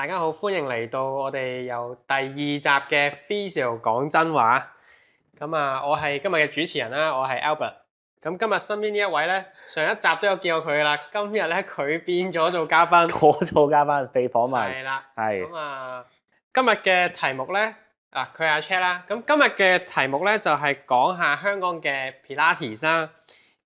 大家好，歡迎嚟到我哋由第二集嘅 Physio 講真話。咁啊，我係今日嘅主持人啦，我係 Albert。咁今日身邊呢一位咧，上一集都有見過佢啦，今日咧佢變咗做嘉賓，我做嘉賓被訪問，係啦，係咁啊，今日嘅題目咧，佢係阿 Chat 啦。咁今日嘅題目咧就係講下香港嘅 Pilates 啦，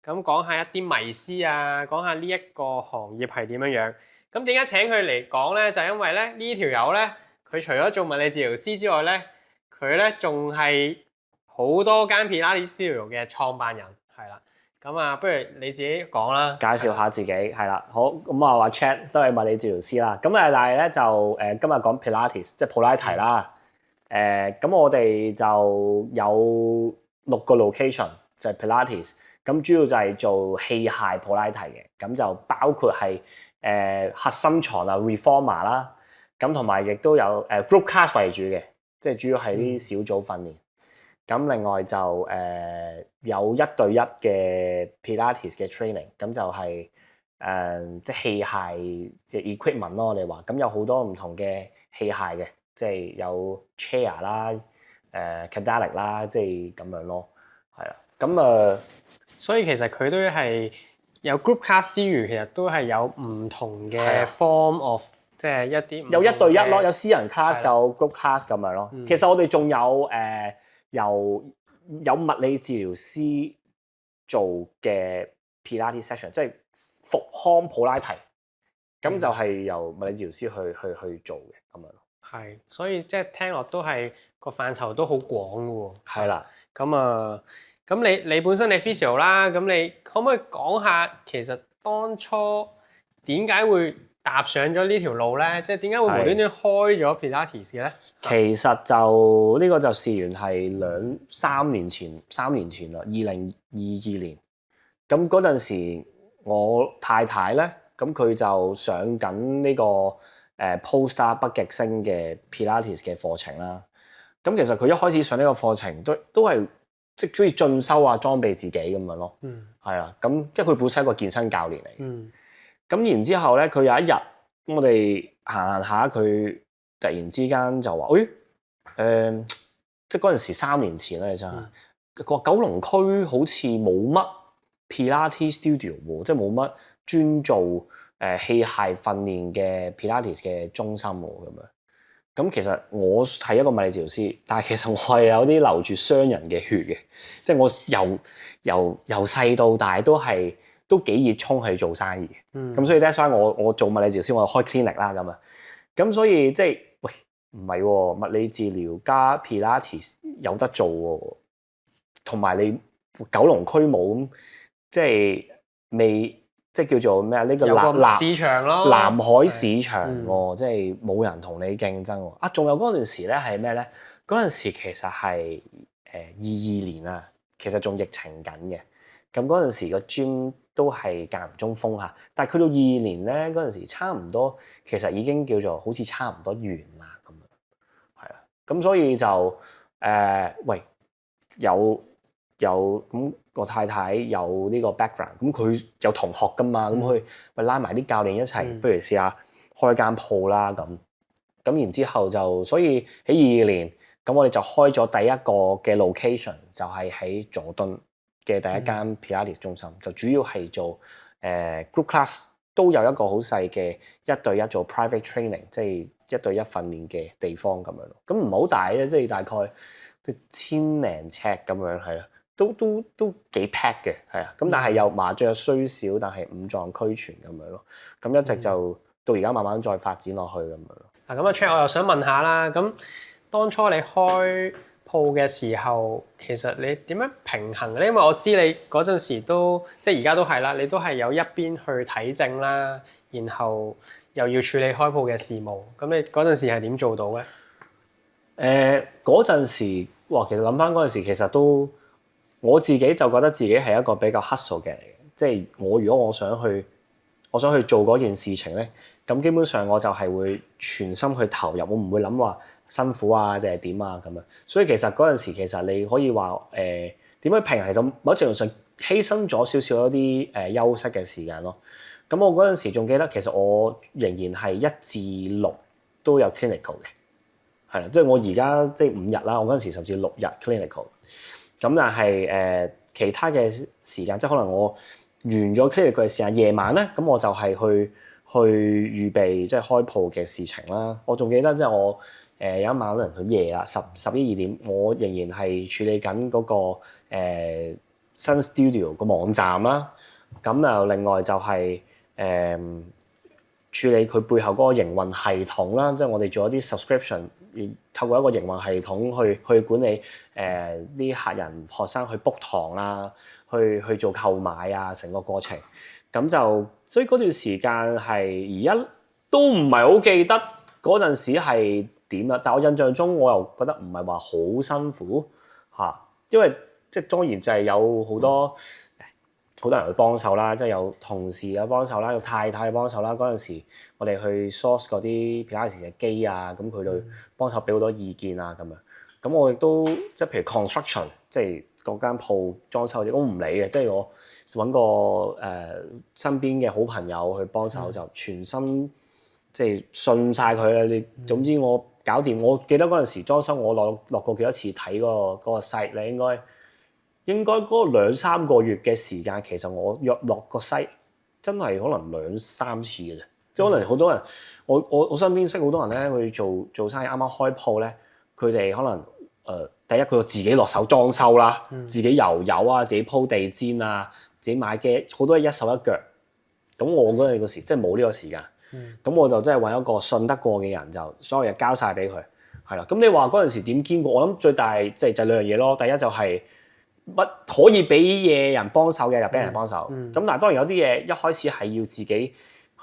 咁講下一啲迷思啊，講下呢一個行業係點樣樣。咁點解請佢嚟講咧？就係因為咧呢條友咧，佢除咗做物理治療師之外咧，佢咧仲係好多間 Pilates Studio 嘅創辦人，係啦。咁啊，不如你自己講啦，介紹下自己，係啦。好，咁我話 Chat 都係物理治療師啦。咁但係咧就今日講 Pilates，即係普拉提啦。咁我哋就有6個 location 就係 Pilates。咁主要就係做器械普拉提嘅，咁就包括係核心床啊 Reformer 啦，咁同埋亦都有group class 為主嘅，即係主要係啲小組訓練。咁另外就有1對1嘅 Pilates 嘅 training，咁就係即係器械即係 equipment 咯，我哋話咁有好多唔同嘅器械嘅，即係有 chair 啦、cadaver 啦，即係咁樣咯，係啦。咁所以其實佢都係有 group class 之餘，其實都係有唔同嘅 form of，即係一啲有1對1咯，有私人 class，有 group class 咁樣咯。其實我哋仲有有物理治療師做嘅 Pilates session， 即係復康普拉提，咁就係由物理治療師去做嘅咁樣咯。係，所以即係聽落都係個範疇都好廣嘅喎。係啦，咁你本身你 physio 啦，咁你可唔可以講下其實當初點解會踏上咗呢條路咧？即係點解會無端端開咗 Pilates 嘅咧？其實就呢個就事緣係3年前啦，2022年。咁嗰陣時，我太太咧，咁佢就上緊呢個Polestar 北極星嘅 Pilates 嘅課程啦。咁其實佢一開始上呢個課程都係即係中意進修啊，裝備自己咁樣咯。係啊，咁即係佢本身係一個健身教練嚟。咁然之後咧，佢有一日，我哋行下，佢突然之間就話：即係嗰陣時3年前咧，真係佢話九龍區好似冇乜 Pilates Studio 喎，即係冇乜專做器械訓練嘅 Pilates 嘅中心喎咁樣。咁其實我係一個物理治療師，但係其實我係有啲流住商人嘅血嘅，即係我由細到大都幾熱衷去做生意。咁所以 that's why 我做物理治療師，我開 clinic 啦咁啊。咁所以即係喂唔係喎，物理治療加 Pilates 有得做喎，同埋你九龍區冇咁即係未。即係叫做咩啊？呢個市場咯，南海市場喎，即係冇人同你競爭喎。啊，仲有嗰陣時咧係咩咧？嗰陣時其實係22年啊，其實仲疫情緊嘅。咁嗰陣時個 gym 都係間唔中封下，但係去到22年咧嗰陣時，差唔多其實已經叫做好似差唔多完啦咁樣，係啊。咁所以就喂有咁個太太有呢個 background，咁佢有同學噶嘛，咁佢咪拉埋啲教練一齊，不如試下開間鋪啦咁。咁然之後就所以喺22年，咁我哋就開咗第一個嘅 location， 就係喺佐敦嘅第一間 Pilates 中心，就主要係做group class， 都有一個好細嘅1對1做 private training， 即係1對1訓練嘅地方咁樣咯。咁唔好大啫，即係大概1000零尺咁樣係啦。都幾 pack 嘅，係啊，咁但係又麻雀雖小，但係五臟俱全咁樣咯。咁一直就到而家慢慢再發展落去咁樣咯。咁啊 Chat，我又想問下啦，咁當初你開鋪嘅時候，其實你點樣平衡咧？因為我知你嗰陣時都即係而家都係啦，你都係有一邊去睇症啦，然後又要處理開鋪嘅事務。咁你嗰陣時係點做到咧？嗰陣時，哇！其實諗翻嗰陣時，其實都〜我自己就覺得自己係一個比較 hustle 嘅人嚟嘅，即係如果我想去做嗰件事情咧，咁基本上我就係會全心去投入，我唔會諗話辛苦啊定係點啊咁樣。所以其實嗰陣時其實你可以話點樣平衡，就某程度上犧牲咗少少一啲休息嘅時間咯。咁我嗰陣時仲記得，其實我仍然係1至6都有 clinical 嘅，係啦，即係我而家即係5日啦，我嗰陣時甚至6日 clinical。咁但係其他嘅時間，即係可能我完咗 clinical 嘅時間，夜晚咧，咁我就係去預備即係開鋪嘅事情啦。我仲記得即係我有一晚可能佢夜啦11、2點，我仍然係處理緊嗰個新 studio 個網站啦。咁又另外就係處理佢背後嗰個營運系統啦，即係我哋做一啲 subscription，透過一個營運系統去管理啲客人學生去 book 堂啊，去做購買啊，成個過程。咁就所以嗰段時間係而家都唔係好記得嗰陣時係點啦，但我印象中我又覺得唔係話好辛苦嚇，因為即係當然就係有好多人去幫手啦，即係有同事嘅幫手啦，有太太嘅幫手啦。嗰陣時我哋去 source 嗰啲 Pilates 嘅機啊，咁佢哋幫手俾好多意見啊咁樣。咁我亦都即係譬如 construction， 即係嗰間鋪裝修嗰啲，我唔理嘅，即係我揾個身邊嘅好朋友去幫手，就全心即係信晒佢啦。你總之我搞掂。我記得嗰陣時裝修，我落過幾多次睇嗰個 site 咧，應該嗰2-3個月嘅時間，其實我約落個 site 真係可能2-3次嘅啫。即係可能好多人，我身邊識好多人咧，佢做生意啱啱開鋪咧，佢哋可能第一佢自己落手裝修啦，自己油啊，自己鋪地氈啊，自己買機，好多嘢一手一腳。咁我嗰陣時即係冇呢個時間，咁我就真係揾一個信得過嘅人，就所有嘢交晒俾佢，係啦。咁你話嗰陣時點兼顧？我諗最大即係就2樣嘢咯。第一就係乜可以俾嘢人幫手嘅就俾人幫手，咁但係當然有啲嘢一開始係要自己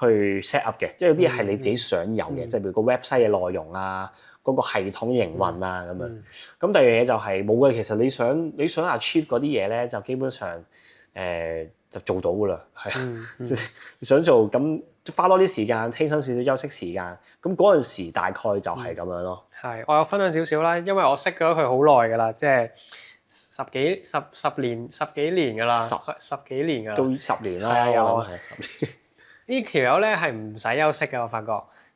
去 set up 嘅，即係有啲嘢係你自己想有嘅，即係譬如個 website 嘅內容啊，嗰個系統營運啊咁樣。咁第二樣嘢就係冇嘅，其實你想 achieve 嗰啲嘢咧，就基本上就做到噶啦，係即係想做咁花多啲時間，犧牲少少休息時間，咁嗰陣時大概就係咁樣咯。係，我有分享少少啦，因為我識咗佢好耐噶啦，即係十幾年噶啦，十幾年噶啦，都10年啦，我諗係10年。呢條友咧係唔使休息嘅，我發覺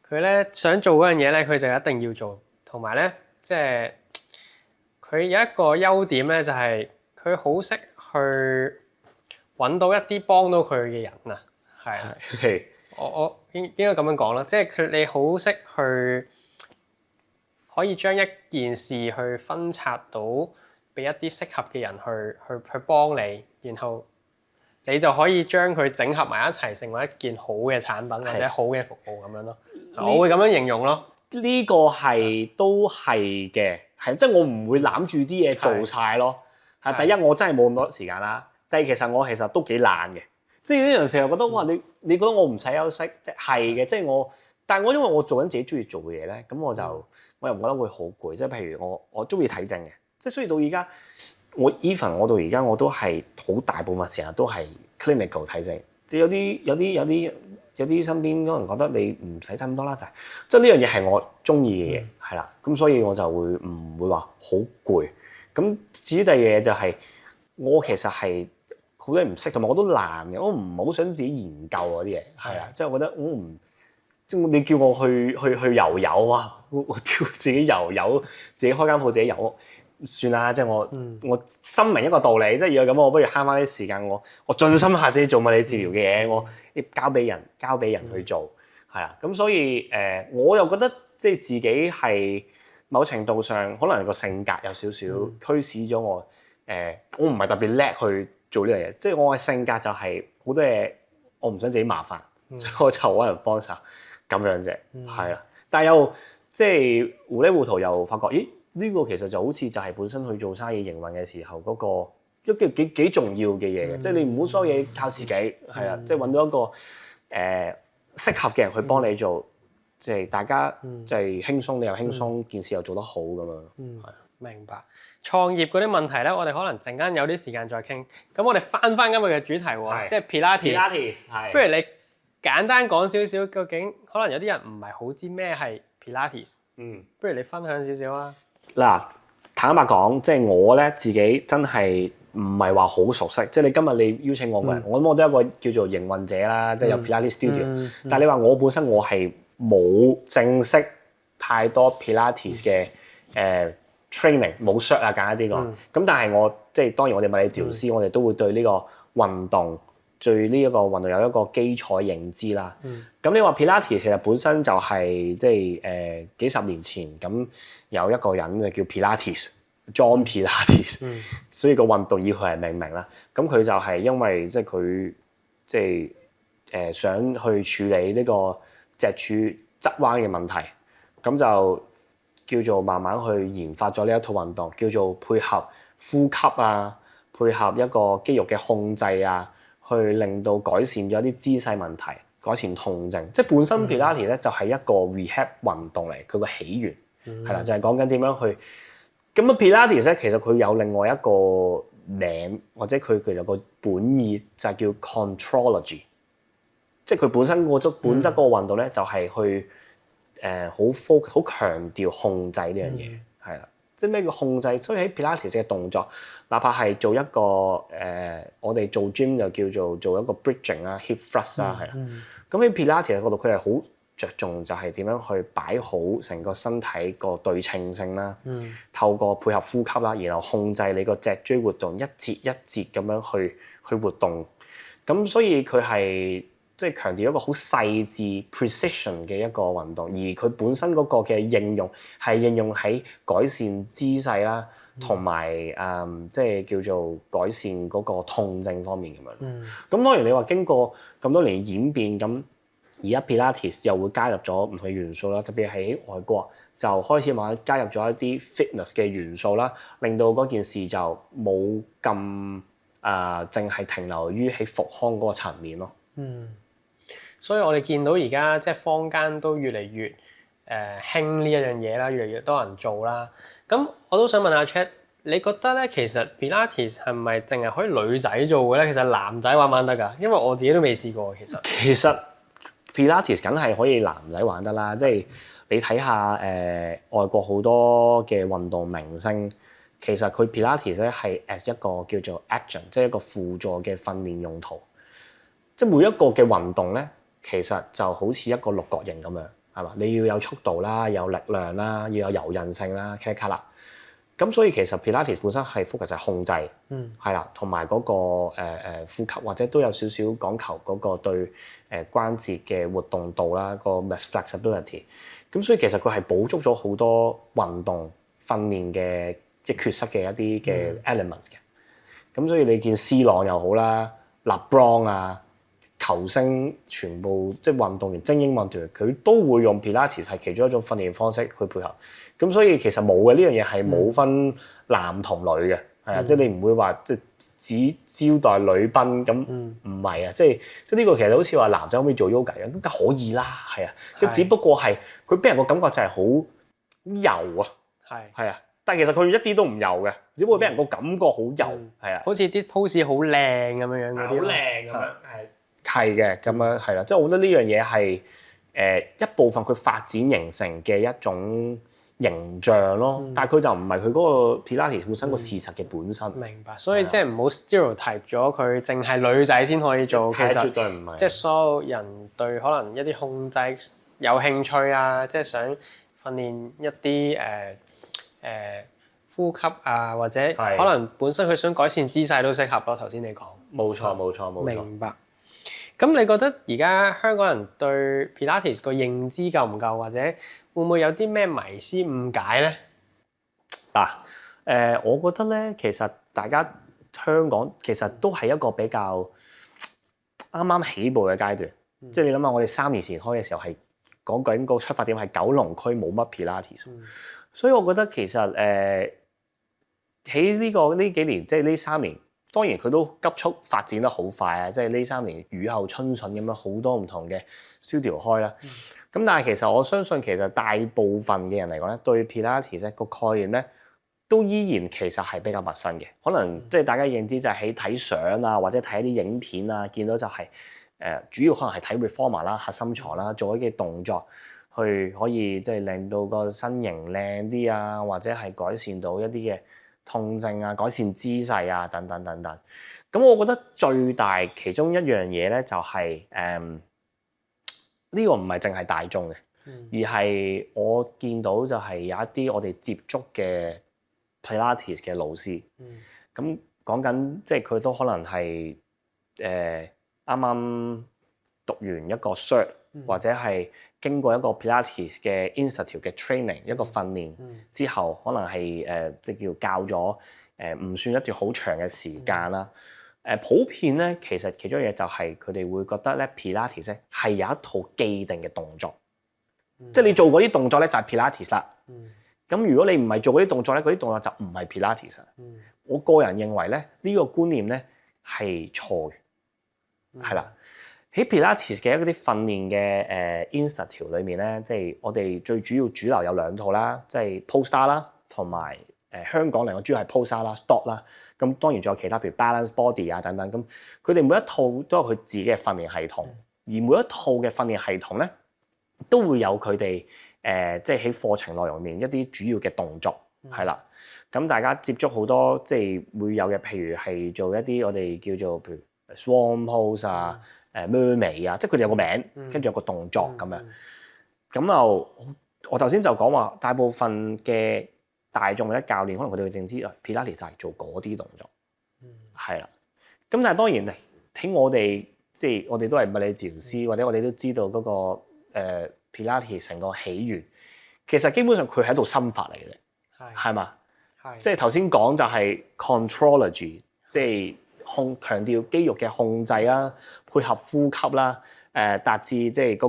佢咧想做嗰樣嘢咧，佢就一定要做，同埋咧即係佢有一個優點咧，就係佢好識去揾到一啲幫到佢嘅人啊，係啊，我應該咁樣講啦，即係你好識去可以將一件事去分拆到俾一啲適合嘅人去幫你，然後你就可以將佢整合埋一齊，成為一件好嘅產品或者好嘅服務咁樣咯。我會咁樣形容咯。呢個係都係嘅，係即係我唔會攬住啲嘢做晒咯。係第一，我真係冇咁多時間啦。第二，其實都幾懶嘅，即係呢樣成日覺得哇，你覺得我唔使休息，即係嘅，即係我。但係我因為我做緊自己中意做嘅嘢咧，咁我又唔覺得會好攰。即係譬如我中意睇症嘅，即係所以到而家我到而家我都係好大部分時間都係 clinical 睇症。即係有啲身邊可能覺得你唔使睇咁多啦，但係即係呢樣嘢係我中意嘅嘢，係啦。咁所以我就唔會話好攰。咁至於第二嘢就係我其實係好多嘢唔識，同埋我都懶嘅，我唔好想自己研究嗰啲嘢，係啊，即係我覺得我唔。即係你叫我去油油啊！我跳自己油油，自己開間鋪自己油，算啦。即係我深明一個道理，即係如果咁，我不如慳翻啲時間，我盡心下自己做物理治療嘅嘢，我交俾人去做，係啊。咁所以我又覺得即係自己係某程度上可能個性格有少少驅使咗我。我唔係特別叻去做呢樣嘢，即係我嘅性格就係好多嘢我唔想自己麻煩，所以我就揾人幫手。咁樣啫，係啊，但係又即係糊裡糊塗又發覺，咦？呢個其實就好似就係本身去做生意營運嘅時候嗰個都幾重要嘅嘢嘅，即係你唔好所有嘢靠自己，係啊，即係揾到一個適合嘅人去幫你做，即係大家即係輕鬆，你又輕鬆，件事又做得好咁樣。係明白。創業嗰啲問題咧，我哋可能陣間有啲時間再傾。咁我哋翻今日嘅主題喎，即係 Pilates。係。不如你簡單講少少，究竟可能有啲人唔係好知咩係 Pilates。不如你分享少少啊。嗱，坦白講，即係我咧自己真係唔係話好熟悉。即係你今日你邀請我個人，我諗我都係一個叫做營運者啦，即係有 Pilates Studio。但係你話我本身我係冇正式太多 Pilates 嘅training 冇 cert 啊，簡單啲講。咁但係我即係當然我哋物理治療師，我哋都會對呢個運動對呢一個運動有一個基礎認知啦。咁你話 Pilates 其實本身就係即係幾十年前咁有一個人就叫 Pilates。John Pilates，所以個運動以佢係命名啦。咁佢就係因為即係佢即係想去處理呢個脊柱側彎嘅問題，咁就叫做慢慢去研發咗呢一套運動，叫做配合呼吸啊，配合一個肌肉嘅控制啊，去令到改善咗啲姿勢問題，改善痛症。即係本身 Pilates 咧就係一個 rehab 運動嚟，佢個起源係啦，就係講緊點樣去。咁啊 Pilates 咧，其實佢有另外一個名，或者佢有個本意就係叫 contrology， 即係佢本身本質嗰個運動咧，就係去好 focus 好強調控制呢樣嘢，係啦。即係咩叫控制？所以喺 Pilates 嘅動作，哪怕係做一個我哋做 gym 就叫做一個 bridging 啦、hip thrust 啦，係啦。咁喺 Pilates 嗰度，佢係好着重就係點樣去擺好成個身體個對稱性啦，透過配合呼吸啦，然後控制你個脊椎活動一節一節咁樣去活動。咁所以佢係即係強調一個好細緻 precision 嘅一個運動，而佢本身嗰個嘅應用係應用喺改善姿勢啦，同埋即係叫做改善嗰個痛症方面咁樣。咁當然你話經過咁多年演變咁。而家 Pilates 又會加入咗唔同嘅元素啦，特別係喺外國就開始慢慢加入咗一啲 fitness 嘅元素啦，令到嗰件事就冇咁淨係停留於喺復康嗰個層面咯。所以我哋見到而家即係坊間都越嚟越興呢一樣嘢啦，越嚟越多人做啦。咁我都想問下 Chat， 你覺得咧其實 Pilates 係咪淨係可以女仔做嘅咧？其實男仔玩唔玩得㗎？因為我自己都未試過其實 Pilates 梗係可以男仔玩得啦，即係你睇下外國好多嘅運動明星，其實佢 Pilates 咧係 as 一個叫做 action， 即係一個輔助嘅訓練用途。即係每一個嘅運動咧，其實就好似一個六角形咁樣，係嘛？你要有速度啦，有力量啦，要有柔韌性啦 ，cut 啦。咁所以其實 Pilates 本身係 focus 係控制，係啦，同埋嗰個呼吸，或者都有少少講求嗰個對關節嘅活動度啦，個 flexibility。咁所以其實佢係補足咗好多運動訓練嘅即係缺失嘅一啲嘅 elements 嘅。咁所以你見 C 朗又好啦，LeBron 啊，球星全部即係運動員、精英運動員，佢都會用 Pilates 係其中一種訓練方式去配合。咁所以其實冇嘅呢樣嘢係冇分男同女嘅，係啊，即係你唔會話即係只招待女賓咁，唔係啊，即係呢個其實好似話男仔可唔可以做 yoga 咁，梗可以啦，係啊，咁只不過係佢俾人個感覺就係好柔啊，係啊，但係其實佢一啲都唔柔嘅，只不過俾人個感覺好柔，係啊，好似啲 pose 好靚咁樣嗰啲，好靚咁樣，係嘅，咁樣係啦，即係我覺得呢樣嘢係一部分佢發展形成嘅一種形象咯，但係佢就唔係佢嗰個 Pilates 本身個事實嘅本身。明白，所以即係唔好 stereotype 咗佢，淨係女仔先可以做。其實絕對唔係。即係所有人對可能一啲控制有興趣啊，即係想訓練一啲呼吸啊，或者可能本身佢想改善姿勢都適合咯。頭先你講。冇錯。明白。咁你覺得而家香港人對 Pilates 個認知夠唔夠，或者會唔會有啲咩迷思誤解咧？我覺得咧，其實大家香港其實都係一個比較啱啱起步嘅階段。即係你諗下，我哋3年前開嘅時候係講緊個出發點係九龍區冇乜 Pilates，所以我覺得其實喺呢幾年，即係呢3年。當然佢都急速發展得好快啊！即係呢3年雨後春筍咁樣，好多唔同嘅 studio 開啦。咁但係其實我相信其實大部分嘅人嚟講咧，對 Pilates 個概念咧，都依然其實係比較陌生嘅。可能即係大家認知就係喺睇相啊，或者睇一啲影片啊，見到就係主要可能係睇 reformer 啦、核心床啦，做一啲動作去可以即係令到個身形靚啲啊，或者係改善到一啲嘅痛症啊，改善姿勢啊，等等。咁我覺得最大其中一樣嘢咧，就係呢個唔係淨係大眾嘅，而係我見到就係有一啲我哋接觸嘅 Pilates 嘅老師，咁講緊即係佢都可能係啱啱讀完一個 cert，或者係經過一個 Pilates 嘅 institute 嘅 training 一個訓練之後，可能係即係叫教咗唔算一段好長嘅時間啦。普遍咧，其實其中一樣嘢就係佢哋會覺得咧 Pilates 咧係有一套既定嘅動作，即係你做嗰啲動作咧就係 Pilates 啦。咁如果你唔係做嗰啲動作咧，嗰啲動作就唔係 Pilates。我個人認為咧，呢個觀念咧係錯嘅，係啦。喺 Pilates 嘅一啲訓練嘅institute 裏面咧，即係我哋最主流有兩套啦，即係 Polestar 啦，同埋香港嚟講主要係 Polestar 啦、Stock 啦。咁當然仲有其他，譬如 Balance Body 啊等等。咁佢哋每一套都有佢自己嘅訓練系統，而每一套嘅訓練系統咧都會有佢哋即係喺課程內容入面一啲主要嘅動作係啦。咁大家接觸好多即係會有嘅，譬如係做一啲我哋叫做譬如 Swan Pose 啊、Mermaid 啊，即係佢哋有個名，跟住有個動作咁樣。咁又我頭先就講話，大部分嘅大眾或者教練，可能佢哋會淨知Pilates 就係做嗰啲動作，係啦。咁但係當然喺我哋即係我哋都係物理治療師，或者我哋都知道嗰個Pilates 成個起源，其實基本上佢係一套心法嚟嘅啫，係嘛？即係頭先講就係 contrology， 即係強調肌肉嘅控制啦，配合呼吸啦，達至即係嗰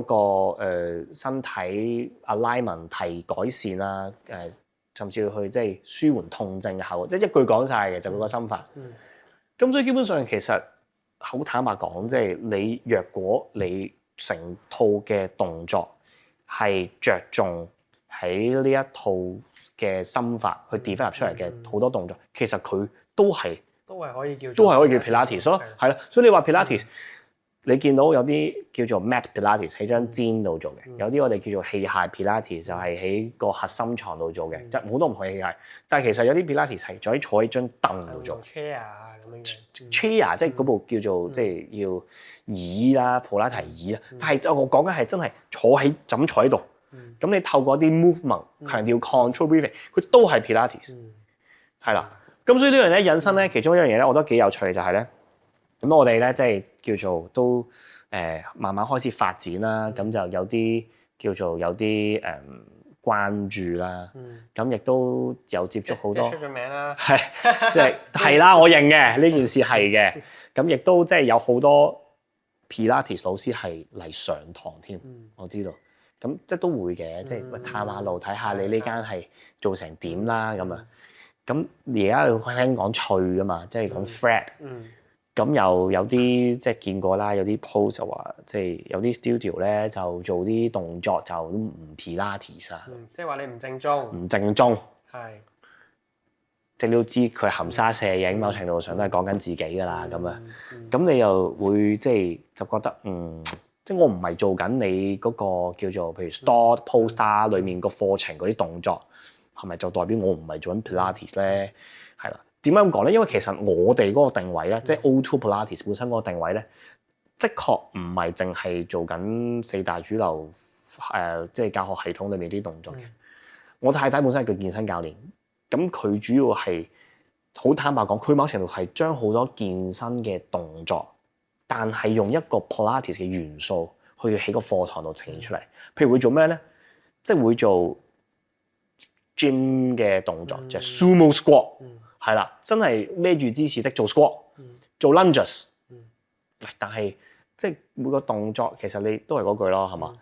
個身體 alignment 提改善啦，甚至去即係舒緩痛症嘅效果，即係一句講晒嘅就嗰個心法。咁所以基本上其實好坦白講，即係你若果你成套嘅動作係着重喺呢一套嘅心法去 develop 出嚟嘅好多動作，其實佢都係可以叫 Pilates 咯，係啦。所以你話 Pilates，你見到有啲叫做 mat Pilates 喺張氈度做嘅，有啲我哋叫做器械 Pilates 就係喺個核心床度做嘅，即係好多唔同嘅器械。但係其實有啲 Pilates 係坐喺張凳度做 chair 啊咁樣嘅 chair， 即係嗰部叫做即係要椅啦，普拉提椅啦。但係就我講緊係真係坐喺就咁坐喺度。咁你透過一啲 movement 強調 control breathing， 佢都係 Pilates， 係啦。咁所以呢樣咧引申咧，其中一樣嘢咧，我覺得幾有趣嘅就係咧，咁我哋咧即係叫做都慢慢開始發展啦，咁就有啲叫做有啲關注啦，咁亦都有接觸好多，出咗名啦，係啦，我認嘅呢件事係嘅，咁亦都即係有好多 Pilates 老師係嚟上堂添，我知道。咁即係都會嘅，即係探下路睇下你呢間係做成點啦咁啊。咁而家聽講脆噶嘛，即係講 flat。咁又有啲即係見過啦，有啲 post 就話即係有啲 studio 咧就做啲動作就唔 Pilates 啊。即係話你唔正宗。唔正宗。係。即係你都知佢含沙射影，某程度上都係講緊自己㗎啦咁啊。咁你又會即係就覺得即係我唔係做緊你嗰個叫做譬如 Stock Polestar 裡面個課程嗰啲動作，係咪就代表我唔係做緊 Pilates 咧？係啦，點解咁講咧？因為其實我哋嗰個定位咧，即係 O2 Pilates 本身嗰個定位咧，的確唔係淨係做緊四大主流即係教學系統裡面啲動作嘅。我太太本身係個健身教練，咁佢主要係好坦白講，佢某程度係將好多健身嘅動作，但係用一個 Pilates 嘅元素去喺個課堂度呈現出嚟。譬如會做咩咧？即係會做 gym 嘅動作，就係 sumo squat，係啦，真係孭住支持的做 squat，做 lunges。但係即係每個動作其實你都係嗰句咯，係嘛？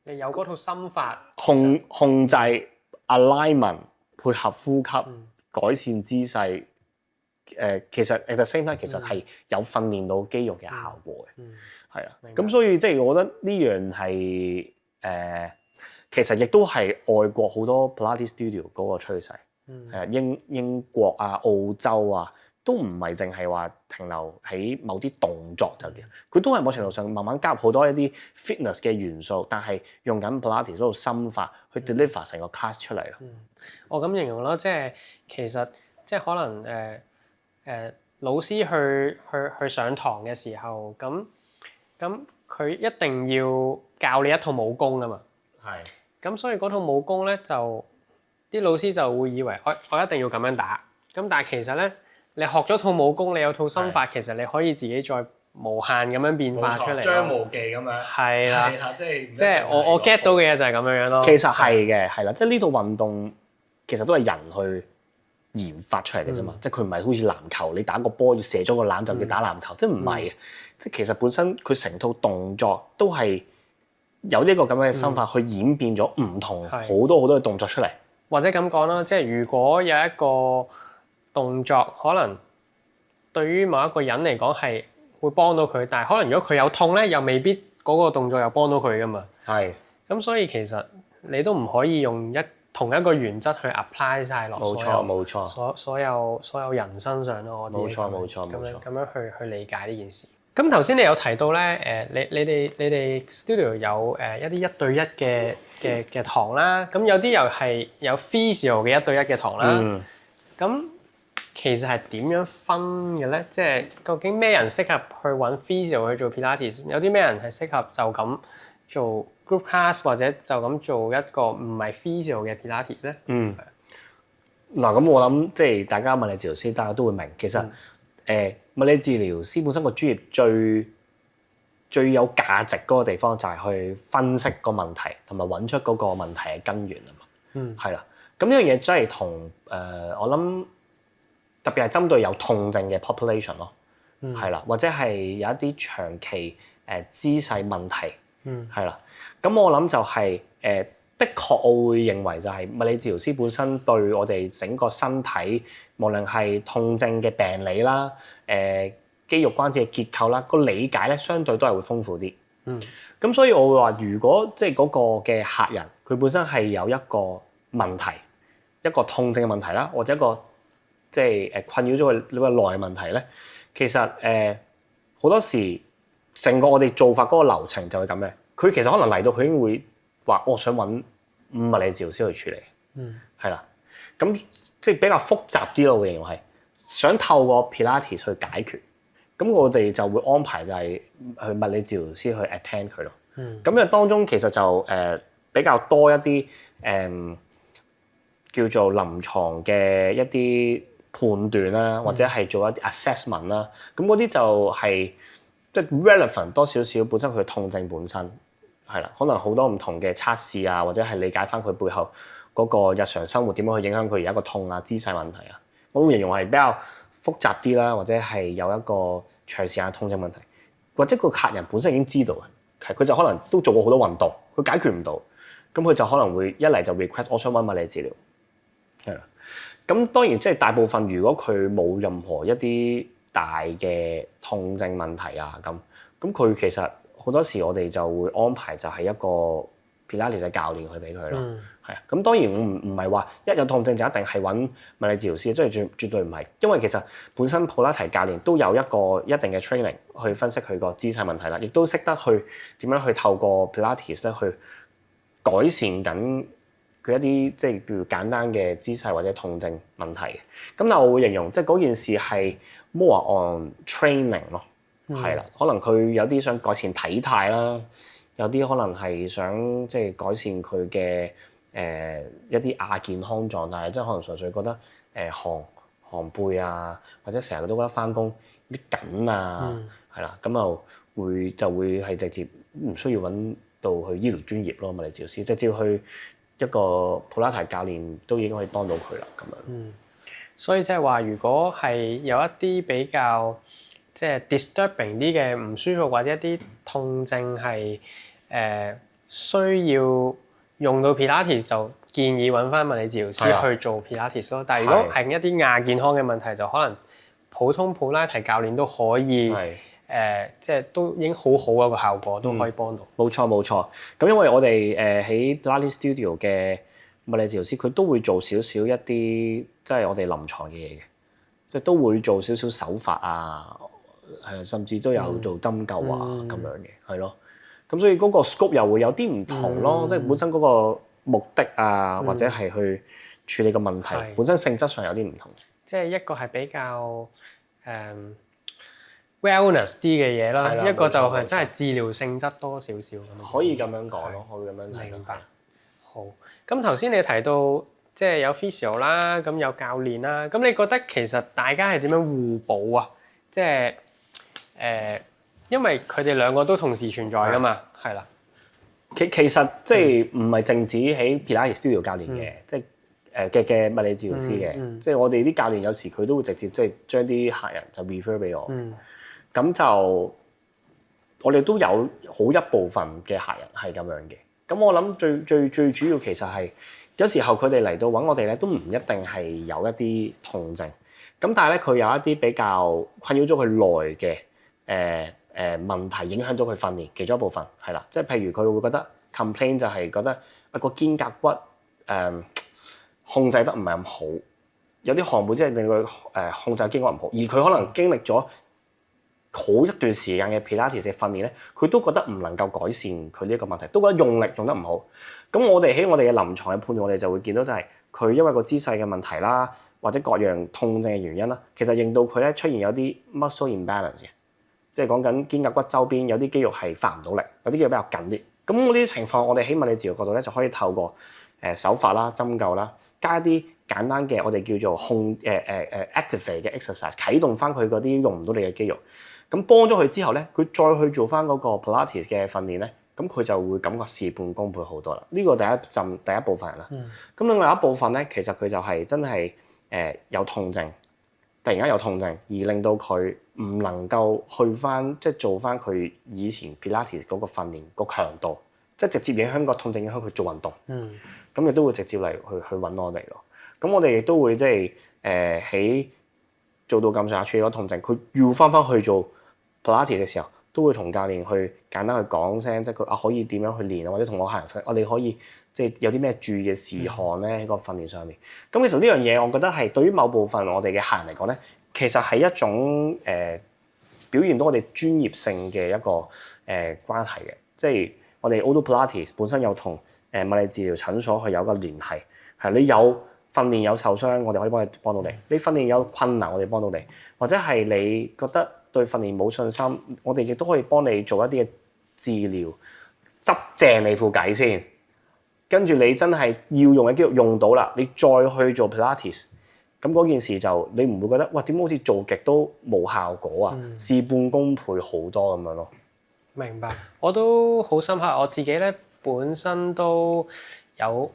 你有嗰套心法，控制 alignment， 配合呼吸，改善姿勢。其實 at the same time 其實係有訓練到肌肉嘅效果嘅，係啊。咁所以即係我覺得呢樣係其實亦都係外國好多 Pilates studio 嗰個趨勢，係啊，英國啊、澳洲啊，都唔係淨係話停留喺某啲動作就點，佢都係某程度上慢慢加入好多一啲 fitness 嘅元素，但係用緊 Pilates 嗰個心法去 deliver 成個 class 出嚟咯。我咁形容咯，即係其實即係可能老師去上堂嘅時候，咁佢一定要教你一套武功㗎嘛。係。咁所以嗰套武功咧就啲老師就會以為我一定要咁樣打。咁但係其實咧，你學咗套武功，你有套心法，其實你可以自己再無限咁樣變化出嚟。張無忌咁樣。係啦，即係我 get 到嘅嘢就係咁樣咯。其實係嘅，係啦，即係呢套運動其實都係人去研發出嚟嘅啫嘛，即係佢唔係好似籃球，你打個波要射咗個籃就叫打籃球，即係唔係嘅，即係其實本身佢成套動作都係有呢個咁樣嘅心法去演變咗唔同好多嘅動作出嚟。或者咁講啦，即係如果有一個動作可能對於某一個人嚟講係會幫到佢，但係可能如果佢有痛咧，又未必嗰個動作又幫到佢噶嘛。係。咁所以其實你都唔可以用同一個原則去 apply 晒落冇錯，所有人身上咯。我自己冇錯，咁樣去理解呢件事。咁頭先你有提到咧，你哋 studio 有一啲1對1嘅堂啦，咁有啲又係有 physio 嘅1對1嘅堂啦。咁其實係點樣分嘅咧？即係究竟咩人適合去揾 physio 去做 Pilates？有啲咩人係適合就咁做 group class 或者就咁做一個唔係 physio 嘅 Pilates 咧？嗱，咁我諗即係大家物理治療師，大家都會明，其實物理治療師本身個專業最有價值嗰個地方就係去分析個問題，同埋揾出嗰個問題嘅根源啊嘛。係啦，咁呢樣嘢真係同我諗特別係針對有痛症嘅 population 咯，係啦，或者係有一啲長期姿勢問題，係啦。咁我諗就係的確我會認為就係物理治療師本身對我哋整個身體，無論係痛症嘅病理啦、肌肉關節嘅結構啦，個理解咧相對都係會豐富啲。咁所以我會話，如果即係嗰個嘅客人佢本身係有一個問題，一個痛症嘅問題啦，或者一個即係困擾咗佢呢個內嘅問題咧，其實好多時成個我哋做法嗰個流程就係咁嘅。佢其實可能嚟到佢已經會話，我想揾物理治療師去處理，係啦。咁即係比較複雜啲咯，我會形容係想透過 Pilates 去解決。咁我哋就會安排就係去物理治療師去 attend 佢咯。咁因為當中其實就比較多一啲叫做臨床嘅一啲判斷啦，或者係做一啲 assessment 啦。咁嗰啲就係即係 relevant 多少少本身佢嘅痛症本身係啦，可能好多唔同嘅測試啊，或者係理解翻佢背後嗰個日常生活點樣去影響佢而家個痛啊、姿勢問題啊。我會形容係比較複雜啲啦，或者係有一個長時間痛症問題，或者個客人本身已經知道嘅，其實佢就可能都做過好多運動，佢解決唔到，咁佢就可能會一嚟就 request 我想揾物理治療，係啦。咁當然即係大部分，如果佢冇任何一啲大嘅痛症問題啊，咁佢其實好多時我哋就會安排就係一個 Pilates 嘅教練去俾佢咯。係啊，咁當然我唔係話一有痛症就一定係揾物理治療師，即係絕對唔係，因為其實本身普拉提教練都有一個一定嘅 training 去分析佢個姿勢問題啦，亦都識得去點樣去透過 Pilates 咧去改善緊佢一啲即係譬如簡單嘅姿勢或者痛症問題嘅。咁但係我會形容即係嗰件事係 more on training 咯，係啦，可能佢有啲想改善體態啦，有啲可能係想即係改善佢嘅一啲亞健康狀態，即係可能純粹覺得寒背啊，或者成日都覺得翻工啲緊啊，係啦，咁就會係直接唔需要揾到去醫療專業咯，物理治療師，即係只要去一個普拉提教練都已經可以幫到佢啦，咁樣。所以即係話，如果係有一啲比較即係 disturbing 啲嘅唔舒服，或者一啲痛症係需要用到 Pilates， 就建議揾翻物理治療師去做 Pilates 咯。但係如果係一啲亞健康嘅問題，就可能普通普拉提教練都可以即係都已經好好一個效果，都可以幫到。冇錯。咁因為我哋喺 Pilates Studio 嘅物理治療師，佢都會做少少一啲即係我哋臨床嘅嘢嘅，即係都會做少少手法啊，甚至都有做針灸啊咁樣嘅，係咯。咁所以嗰個 scope 又會有啲唔同咯，即係本身嗰個目的啊，或者係去處理個問題，本身性質上有啲唔同。即係一個係比較wellness 啲嘅嘢啦，一個就係真係治療性質多少少咁。可以咁樣講咯，可以咁樣睇。明白。好，咁頭先你提到即係有 physio 啦，咁有教練啦，咁你覺得其實大家係點樣互補啊？即係因為佢哋兩個都同時存在噶嘛，係啦。其實即係唔係淨止喺 Pilates Studio 教練嘅，即係嘅物理治療師嘅，即係我哋啲教練有時佢都會直接即係將啲客人就 refer 俾我，咁就我哋都有好一部分嘅客人係咁樣嘅。咁我諗最主要其實係有時候佢哋嚟到揾我哋咧，都唔一定係有一啲痛症，咁但係咧佢有一啲比較困擾咗佢耐嘅問題，影響咗佢訓練其中一部分係啦，即係譬如佢會覺得 complain 就係覺得個肩胛骨控制得唔係咁好，有啲項目即係令佢控制肩胛骨唔好，而佢可能經歷咗好一段時間嘅 Pilates 嘅訓練咧，佢都覺得唔能夠改善佢呢一個問題，都覺得用力用得唔好。咁我哋喺我哋嘅臨床嘅判斷，我哋就會見到就係佢因為個姿勢嘅問題啦，或者各樣痛症嘅原因啦，其實令到佢咧出現有啲 muscle imbalance 嘅，即係講緊肩胛骨周邊有啲肌肉係發唔到力，有啲肌肉比較緊啲。咁呢啲情況，我哋喺物理治療角度咧就可以透過手法啦、針灸啦，加一啲簡單嘅我哋叫做activate 嘅 exercise， 啟動翻佢嗰啲用唔到力嘅肌肉。咁幫咗佢之後咧，佢再去做翻嗰個 Pilates 嘅訓練咧，咁佢就會感覺事半功倍好多啦。呢個第一部分人啦。咁另外一部分咧，其實佢就係真係有痛症，突然間有痛症，而令到佢唔能夠去翻即係做翻佢以前 Pilates 嗰個訓練個強度，即係直接影響個痛症，影響佢做運動。咁亦都會直接嚟去揾我哋咯。咁我哋亦都會即係喺做到咁上下處理咗痛症，佢要翻去做 Pilates 嘅時候，都會同教練去簡單去講聲，即係佢可以點樣去練啊，或者同我客人講，我哋可以即係有啲咩注意嘅事項咧喺個訓練上面。咁其實呢樣嘢，我覺得係對於某部分我哋嘅客人嚟講咧，其實係一種表現到我哋專業性嘅一個關係嘅。即係我哋 Auto Pilates 本身有同物理治療診所去有一個聯繫，係你有訓練有受傷，我哋可以幫到你；你訓練有困難，我哋幫到你；或者係你覺得對訓練冇信心，我哋亦都可以幫你做一啲嘅治療，執正你副計先。跟住你真係要用嘅肌肉用到啦，你再去做 Pilates， 咁嗰件事就你唔會覺得哇點好似做極都冇效果啊，事半功倍好多咁樣咯。明白，我都好深刻。我自己咧本身都有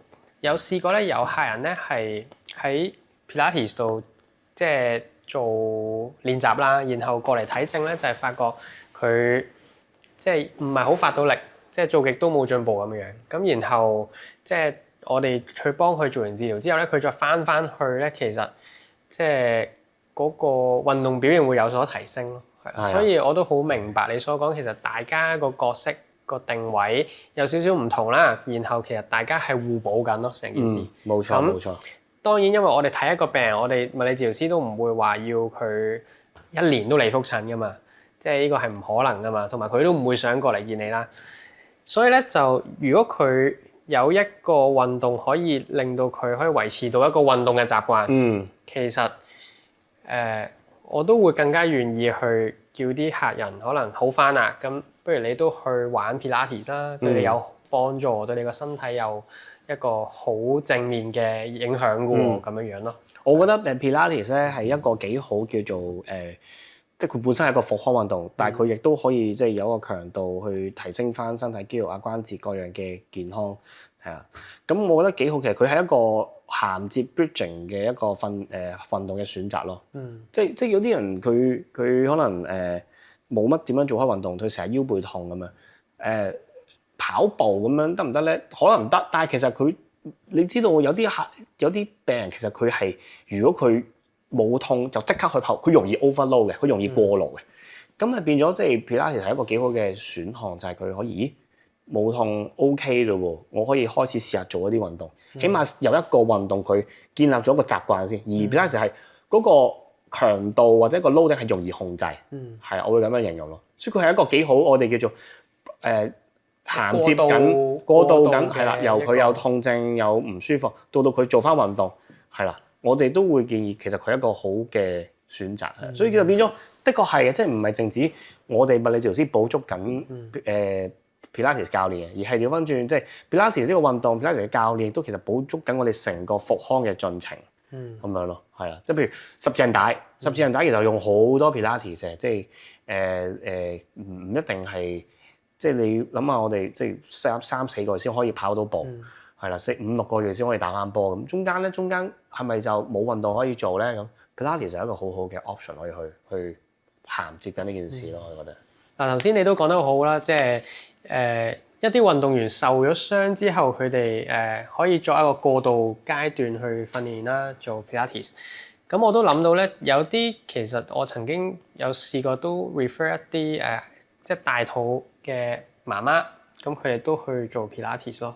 試過咧，有客人咧係喺 Pilates 度即係做練習啦，然後過嚟睇症咧就係發覺佢即係唔係好發到力，即係做極都冇進步咁樣。咁然後即係我哋去幫佢做完治療之後咧，佢再翻去咧，其實即係嗰個運動表現會有所提升咯。所以我都好明白你所講，其實大家個角色個定位有少少唔同啦，然後其實大家係互補緊咯，成件事。冇錯冇錯。當然，因為我哋睇一個病人，我哋物理治療師都唔會話要佢一年都嚟覆診噶嘛，即係呢個係唔可能噶嘛，同埋佢都唔會想過嚟見你啦。所以咧，就如果佢有一個運動可以令到佢可以維持到一個運動嘅習慣，其實我都會更加願意去叫啲客人可能好返啦，咁不如你都去玩 Pilates 啦，對你有幫助，對你個身體有一個好正面嘅影響嘅喎，咁樣咯。我覺得Pilates 咧係一個幾好叫做即係佢本身係一個復康運動，但係佢亦都可以即係有一個強度去提升返身體肌肉啊、關節各樣嘅健康，係啊。咁我覺得幾好，其實佢係一個銜接 bridging 嘅一個運動嘅選擇咯。即係有啲人佢可能冇乜點樣做開運動，佢成日腰背痛咁樣，跑步咁樣得唔得咧？可能得，但係其實佢你知道有啲病人其實佢係如果佢冇痛就即刻去跑，佢容易 overload 嘅，佢容易過勞嘅。咁係變咗即係 Pilates 係一個幾好嘅選項，就係佢可以冇痛 OK 嘞喎，我可以開始試下做一啲運動，起碼有一個運動佢建立咗一個習慣先。而 Pilates 係嗰個強度或者個 loading 係容易控制，係我會咁樣形容咯。所以佢係一個幾好，我哋叫做銜接緊過渡緊係啦，由佢有痛症有唔舒服，到佢做翻運動係啦，我哋都會建議其實佢係一個好嘅選擇，所以就變咗的確係嘅，即係唔係淨止我哋物理治療師補足緊 Pilates 教練，而係調翻轉，即係 Pilates 呢個運動，Pilates 嘅教練亦都其實補足緊我哋成個復康嘅進程，咁樣咯，係啊，即係譬如十字韌帶，十字韌帶其實用好多 Pilates 嘅，即係唔一定係，即係你諗下我哋即係三四個月先可以跑到步，係啦，4、5、6個月先可以打翻波咁，中間係咪就冇運動可以做咧？咁 Pilates 就係一個好好嘅 option 可以去銜接緊呢件事咯，我覺得。嗱，頭先你都講得好啦，即係一啲運動員受咗傷之後，佢哋可以作一個過渡階段去訓練啦，做 Pilates。咁我都諗到咧，有啲其實我曾經有試過都 refer 一啲即係大肚嘅媽媽，咁佢哋都去做 Pilates 咯。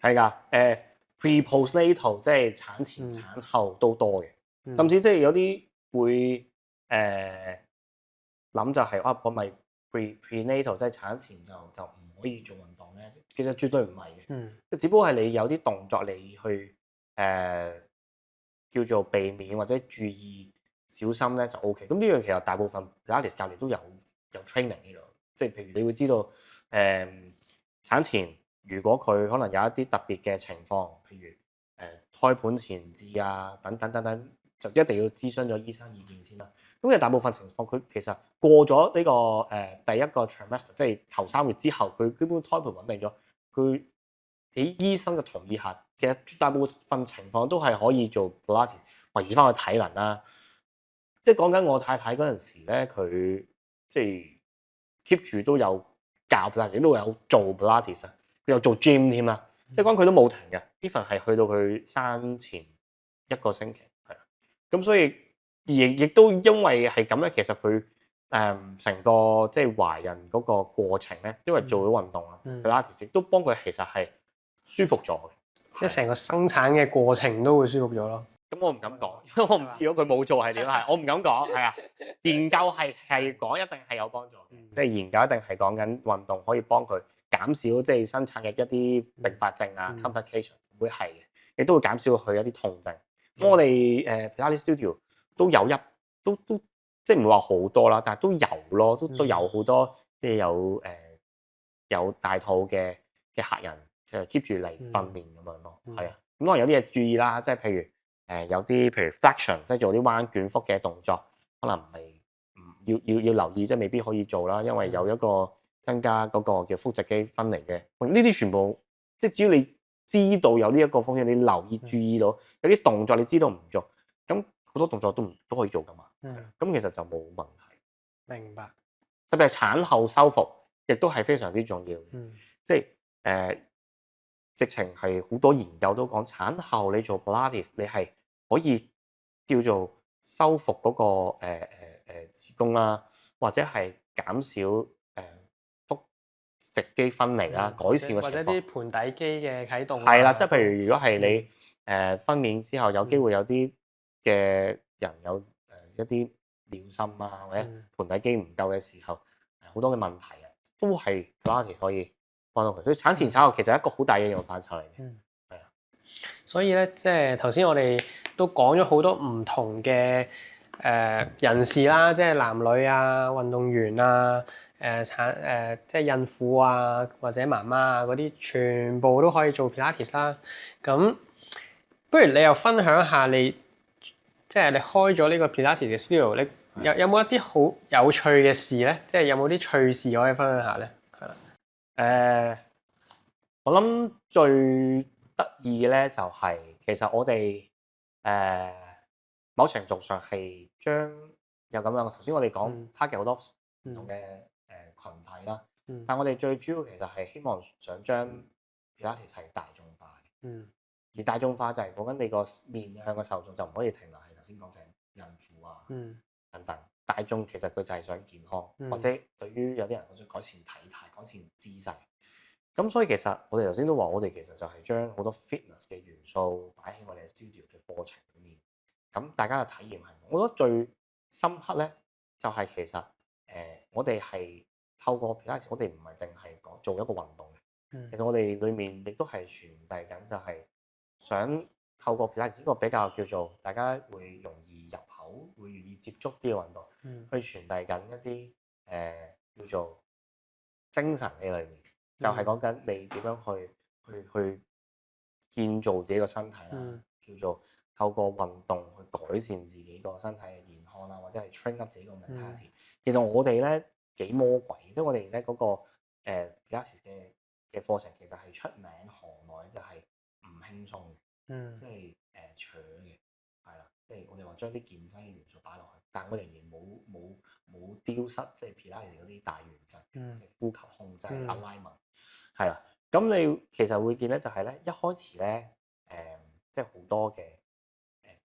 係㗎，pre-postnatal 即係產前產後都多嘅，甚至即係有啲會諗就係我咪 prenatal 即係產前就唔可以做運動咧，其實絕對唔係嘅，只不過係你有啲動作你去叫做避免或者注意小心咧就 OK。咁呢樣其實大部分 Pilates 教練都有 training 呢度，即係譬如你會知道產前如果佢可能有一啲特別嘅情況，譬如胎盤前置啊等等，就一定要諮詢咗醫生意見先啦。咁其實大部分情況佢其實過咗呢個第一個 trimester， 即係頭3月之後，佢基本胎盤穩定咗，佢喺醫生嘅同意下，其實大部分情況都係可以做 Pilates 維持翻個體能啦。即係講緊我太太嗰陣時咧，佢即係 keep 住都有教 Pilates，都有做 Pilates 啊，佢有做 gym 添啦。即係講佢都冇停嘅，even 係去到佢生前1個星期，係啊。咁所以亦都因為係咁咧，其實佢成個即係懷孕嗰個過程咧，因為做咗運動啊，Pilates 亦都幫佢其實係舒服咗嘅，即係成個生產嘅過程都會舒服咗咯。咁我唔敢講，因為我唔知如果佢冇做係點，係我唔敢講，係啊。研究係講一定係有幫助嘅，即係研究一定係講緊運動可以幫佢減少即係生產嘅一啲併發症啊 complication 會係嘅，亦都會減少佢一啲痛症。咁我哋Pilates Studio 都有都即係唔會話好多啦，但係都有咯，都有好多即係有大肚嘅客人就 keep 住嚟訓練咁樣咯，係啊。咁可能有啲嘢注意啦，即係譬如有啲譬如 flexion 即係做啲彎捲腹嘅動作，可能唔係要留意，即係未必可以做啦，因為有一個增加嗰個叫腹直肌分離嘅。呢啲全部即係只要你知道有呢一個風險，你留意注意到有啲動作你知道唔做，咁好多動作都可以做噶嘛。咁其實就冇問題。明白。特別係產後修復，亦都係非常之重要嘅。即係直情係好多研究都講，產後你做 Pilates， 你係可以叫做修復嗰個子宮啦，或者係減少腹直肌分離啦，改善個情況，或者啲盆底肌嘅啟動。係啦，即係譬如如果係你分娩之後有機會有啲嘅人有一啲尿滲啊，或者盆底肌唔夠嘅時候，好多嘅問題啊，都係 Pilates 可以幫到佢。所以產前產後其實係一個好大嘅應用範疇嚟嘅。係啊。所以咧，即係頭先我哋都講咗好多唔同嘅人士啦，即係男女啊、運動員啊、即係孕婦啊或者媽媽啊嗰啲，全部都可以做 Pilates 啦。咁不如你又分享下你即係你開咗呢個 Pilates 嘅 studio，你有冇一啲好有趣嘅事咧？即係有冇啲趣事可以分享下咧？係啦。我諗最得意嘅咧就係、其實我哋某程度上係將有咁樣。頭先我哋講 target 好多唔同嘅群體啦，但我哋最主要其實係希望想將 Pilates 係大眾化嘅。而大眾化就係講緊你個面向嘅受眾就唔可以停留係頭先講嘅孕婦啊等等。大眾其實佢就係想健康，或者對於有啲人想改善體態、改善姿勢。咁所以其實我哋頭先都話，我哋其實就係將好多 fitness 嘅元素擺喺我哋 studio 嘅課程裏面。咁大家嘅體驗係，我覺得最深刻咧，就係其實我哋係透過 Pilates，我哋唔係淨係講做一個運動嘅。其實我哋裏面亦都係傳遞緊，就係想透過 Pilates 呢個比較叫做大家會容易入口、會願意接觸啲嘅運動，去傳遞緊一啲叫做精神喺裏面。就係講緊你點樣去建造自己個身體啦，叫做透過運動去改善自己個身體嘅健康啦，或者係 train up 自己個 mentality。其實我哋咧幾魔鬼，即係我哋咧嗰個Pilates 嘅課程其實係出名行內就係唔輕鬆嘅，即係搶嘅，係啦，即係我哋話將啲健身嘅元素擺落去，但係我哋仍然冇丟失即係 Pilates 嗰啲大原則，即係呼吸控制、alignment， 係啦。咁你其實會見咧就係咧一開始咧即係好多嘅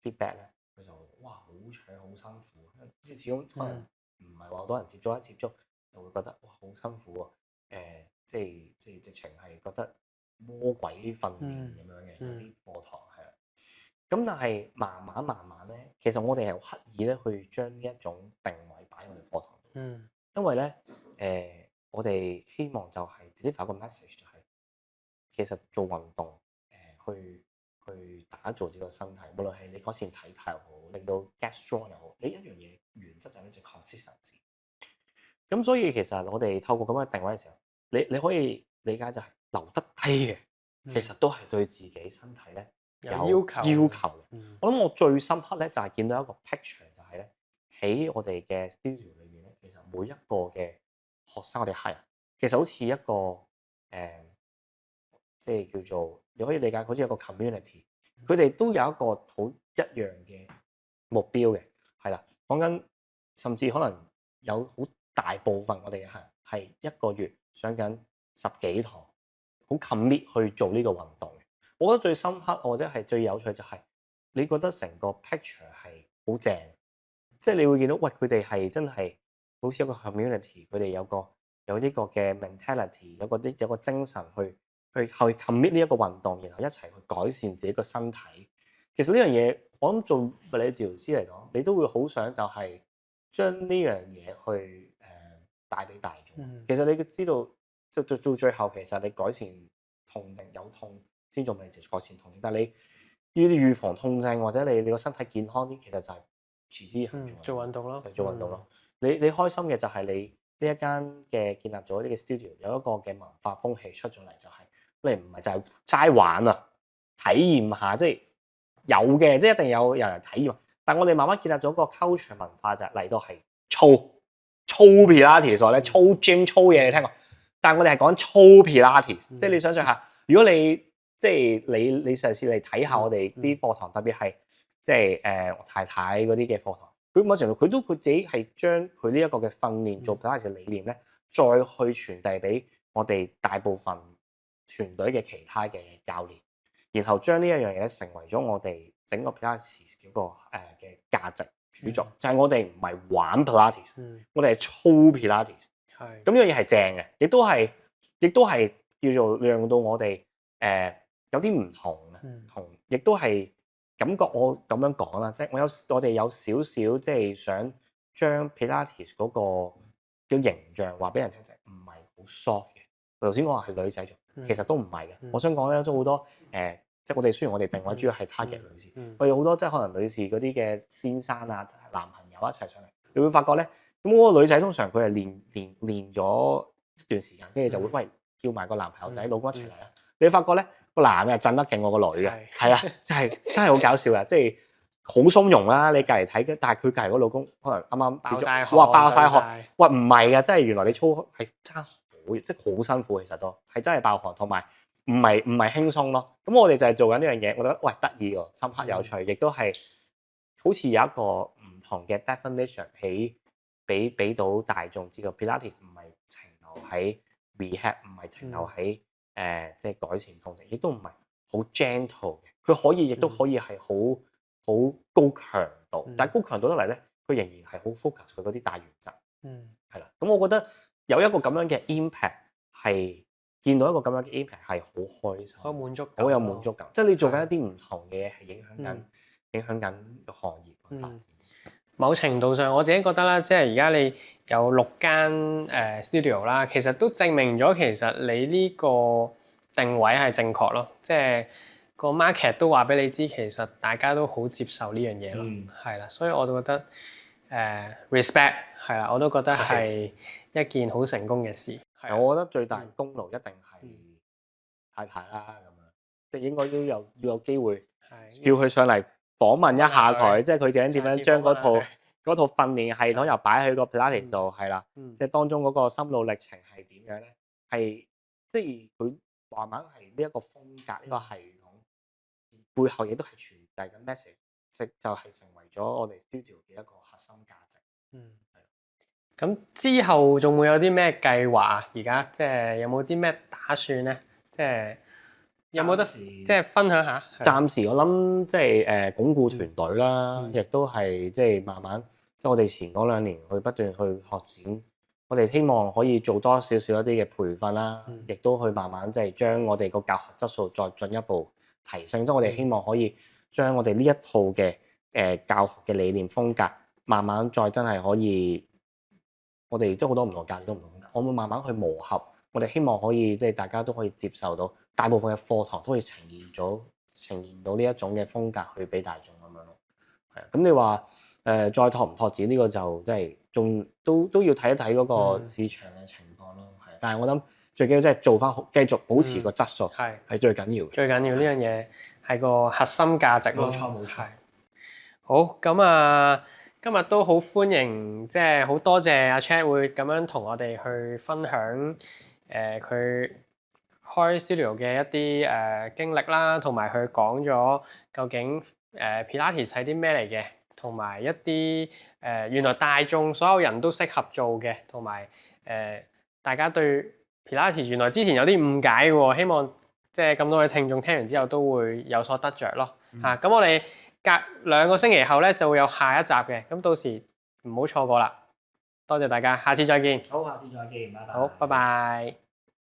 feedback 咧，佢就哇好搶好辛苦，因為始終可能唔係話好多人接觸一接觸就會覺得哇好辛苦喎，即係直情係覺得魔鬼訓練咁樣嘅有啲課堂係啦。咁但係慢慢咧，其實我哋係刻意咧去將呢一種定位擺喺我哋課堂度，因為咧我哋希望就係 deliver 個 message 就係、其實做運動去打造自己個身體，無論係你改善體態又好，令到 get strong 又好，你一樣嘢原則就係一隻 consistency。咁所以其實我哋透過咁樣定位嘅時候，你可以理解就係留得低嘅，其實都係對自己身體咧有要求嘅。我諗我最深刻咧就係見到一個 picture，就係咧喺我哋嘅 studio 裏面咧，其實每一個嘅學生我哋係其實好似一個即係叫做你可以理解好似一個 community， 佢哋都有一個好一樣嘅目標嘅，係啦，講緊甚至可能有好大部分我哋嘅客係一個月上緊10幾堂，好 commit 去做呢個運動嘅。我覺得最深刻或者係最有趣就係你覺得成個 picture 係好正，即係你會見到喂佢哋係真係好似一個 community， 佢哋有呢個嘅 mentality， 有個精神去 commit 呢一個運動，然後一齊去改善自己個身體。其實呢樣嘢我諗做物理治療師嚟講，你都會好想就係將呢樣嘢去帶俾大眾。其實你知道到最後，其實你改善痛症有痛先做物理治療改善痛症，但係你要預防痛症或者你個身體健康啲，其實就係持之以恆做運動咯，就做運動咯。你開心嘅就係你呢一間嘅建立咗呢個 studio 有一個嘅文化風氣出咗嚟，就係你唔係就係齋玩啊，體驗下即係有嘅，即係一定有人嚟體驗。但係我哋慢慢建立咗個 culture 文化就係嚟到係操 Pilates 咧，操 gym 操嘢你聽過？但係我哋係講操 Pilates，即係你想象下，如果你即係你嘗試嚟睇下我哋啲課堂，特別係即係我太太嗰啲嘅課堂，佢某程度佢自己係將佢呢一個嘅訓練做 Pilates 嘅理念咧，再去傳遞俾我哋大部分團隊嘅其他嘅教練，然後將呢一樣嘢成為咗我哋整個 Pilates 嗰個嘅價值主軸，就係我哋唔係玩 Pilates，我哋係操 Pilates。係咁呢樣嘢係正嘅，亦都係叫做讓到我哋有啲唔同嘅，亦都係感覺我咁樣講啦，即係我哋有少少即係想將 Pilates 嗰個叫形象話俾人聽，就唔係好 soft 嘅。頭先我話係女仔做，其實都唔係嘅。我想講咧，都好多即係我哋雖然我哋定位主要係 target 女士，我哋好多即係可能女士嗰啲嘅先生啊、男朋友一齊上嚟，你會發覺咧。咁嗰個女仔通常佢係練咗一段時間，跟住就會喂叫埋個男朋友仔、老公一齊嚟啦。你發覺咧個男嘅係震得勁過個女嘅，係啊，真係好搞笑啊！即係好鬆容啦，你隔離睇嘅，但係佢隔離個老公可能啱啱爆曬汗，哇爆曬汗，喂唔係啊，真係原來你操係爭好，即係好辛苦，其實都係真係爆汗，同埋唔係輕鬆咯。咁我哋就係做緊呢樣嘢，我覺得喂得意喎，深刻有趣，亦都係好似有一個唔同嘅 definition 喺。俾到大眾知道 Pilates 唔係停留喺 rehab， 唔係停留喺即係改善痛症，亦都唔係好 gentle 嘅。佢可以亦都可以係好高強度，但係高強度得嚟咧，佢仍然係好 focus 佢嗰啲大原則。係啦。咁我覺得有一個咁樣嘅 impact 係見到一個咁樣嘅 impact 係好開心，好滿足感，好有滿足感。即係你做緊一啲唔同嘅嘢，係影響緊個行業嘅發展。某程度上，我自己覺得啦，即係而家你有6間studio 啦，其實都證明咗其實你呢個定位係正確咯。即係個 market 都話俾你知，其實大家都好接受呢樣嘢咯。係啦，所以我就覺得respect 係啦，我都覺得係一件好成功嘅事。係啊我覺得最大功勞一定係太太啦咁樣，即係應該都要有機會係叫佢上嚟訪問一下訪問下佢佢，即係佢究竟點樣將嗰套訓練系統又擺喺個 Pilates 度，係啦，即係當中嗰個心路歷程係點樣咧？係即係佢慢慢係呢一個風格，呢個系統背後亦都係傳遞緊 message，就係成為咗我哋 studio 嘅一個核心價值。咁之後仲會有啲咩計劃啊？而家即係有冇啲咩打算咧？即係有冇得即係分享下？暫時我諗即係鞏固團隊啦，亦都係即係慢慢即係我哋前嗰2年去不斷去學展，我哋希望可以做多少少一啲嘅培訓啦，亦都去慢慢即係將我哋個教學質素再進一步提升。即係我哋希望可以將我哋呢一套嘅教學嘅理念風格，慢慢再真係可以。我哋都好多唔同教練都唔同風格，我會慢慢去磨合。我哋希望可以即係大家都可以接受到，大部分嘅課堂都可以呈現到呢一種嘅風格去俾大眾咁樣咯。係啊，咁你話再拓唔拓展呢個就即係仲都要睇一睇嗰個市場嘅情況咯。係，但係我諗最緊要即係做翻好，繼續保持個質素係最緊要嘅。最緊要呢樣嘢係個核心價值咯。冇錯。好，咁啊。今日都好歡迎，即係好多謝阿 Chat 會咁樣同我哋去分享佢開 studio 嘅一啲經歷啦，同埋佢講咗究竟Pilates 係啲咩嚟嘅，同埋一啲原來大眾所有人都適合做嘅，同埋大家對 Pilates 原來之前有啲誤解嘅喎，希望即係咁多位聽眾聽完之後都會有所得着咯。咁我哋隔2個星期後咧就會有下一集嘅，咁到時唔好錯過啦。多謝大家，下次再見。好，下次再見，拜拜。好，拜拜。